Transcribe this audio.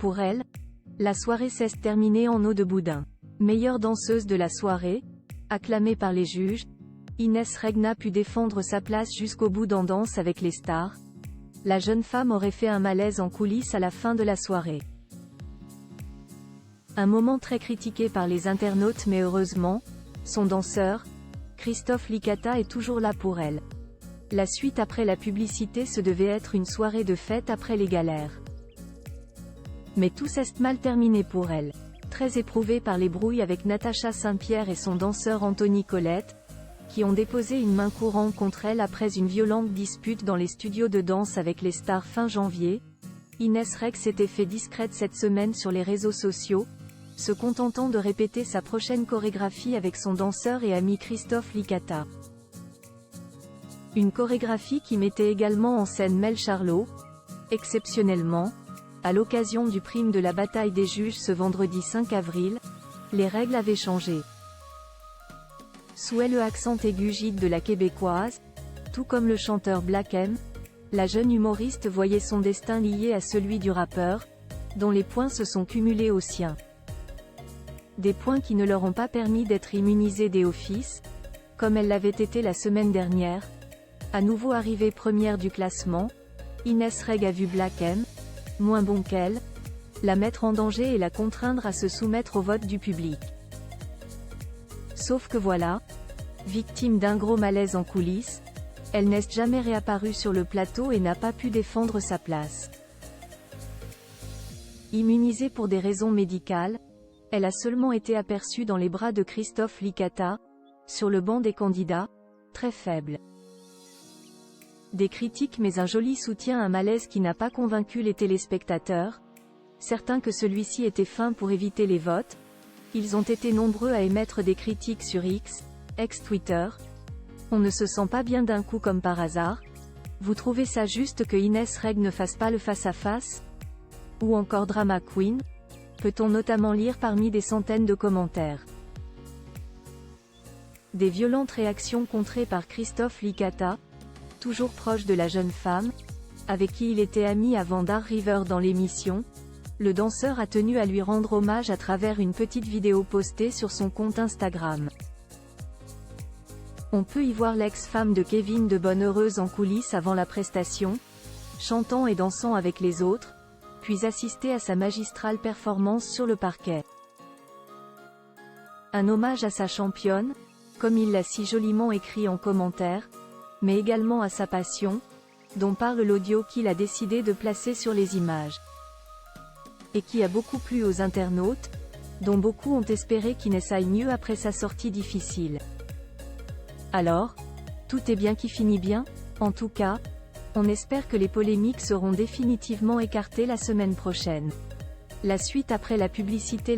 Pour elle, la soirée s'est terminée en eau de boudin. Meilleure danseuse de la soirée, acclamée par les juges, Inès Reg n'a pu défendre sa place jusqu'au bout dans Danse avec les stars. La jeune femme aurait fait un malaise en coulisses à la fin de la soirée. Un moment très critiqué par les internautes, mais heureusement, son danseur, Christophe Licata, est toujours là pour elle. La suite après la publicité se devait être une soirée de fête après les galères. Mais tout s'est mal terminé pour elle. Très éprouvée par les brouilles avec Natacha Saint-Pierre et son danseur Anthony Colette, qui ont déposé une main courante contre elle après une violente dispute dans les studios de Danse avec les stars fin janvier, Inès Reg s'était fait discrète cette semaine sur les réseaux sociaux, se contentant de répéter sa prochaine chorégraphie avec son danseur et ami Christophe Licata. Une chorégraphie qui mettait également en scène Mel Charlot. Exceptionnellement, à l'occasion du prime de la bataille des juges ce vendredi 5 avril, les règles avaient changé. Sous le accent aigu gigue de la québécoise, tout comme le chanteur Black M, la jeune humoriste voyait son destin lié à celui du rappeur, dont les points se sont cumulés aux siens. Des points qui ne leur ont pas permis d'être immunisés des Office, comme elle l'avait été la semaine dernière. À nouveau arrivée première du classement, Inès Reg a vu Black M, moins bon qu'elle, la mettre en danger et la contraindre à se soumettre au vote du public. Sauf que voilà, victime d'un gros malaise en coulisses, elle n'est jamais réapparue sur le plateau et n'a pas pu défendre sa place. Immunisée pour des raisons médicales, elle a seulement été aperçue dans les bras de Christophe Licata, sur le banc des candidats, très faible. Des critiques mais un joli soutien à un malaise qui n'a pas convaincu les téléspectateurs, certains que celui-ci était fin pour éviter les votes. Ils ont été nombreux à émettre des critiques sur X, ex-Twitter. On ne se sent pas bien d'un coup comme par hasard. Vous trouvez ça juste que Inès Reg ne fasse pas le face-à-face? Ou encore Drama Queen? Peut-on notamment lire parmi des centaines de commentaires. Des violentes réactions contrées par Christophe Licata, toujours proche de la jeune femme, avec qui il était ami avant Dark River dans l'émission. Le danseur a tenu à lui rendre hommage à travers une petite vidéo postée sur son compte Instagram. On peut y voir l'ex-femme de Kevin de Bonne Heureuse en coulisses avant la prestation, chantant et dansant avec les autres, puis assister à sa magistrale performance sur le parquet. Un hommage à sa championne, comme il l'a si joliment écrit en commentaire, mais également à sa passion, dont parle l'audio qu'il a décidé de placer sur les images. Et qui a beaucoup plu aux internautes, dont beaucoup ont espéré qu'Inès aille mieux après sa sortie difficile. Alors, tout est bien qui finit bien? En tout cas, on espère que les polémiques seront définitivement écartées la semaine prochaine. La suite après la publicité.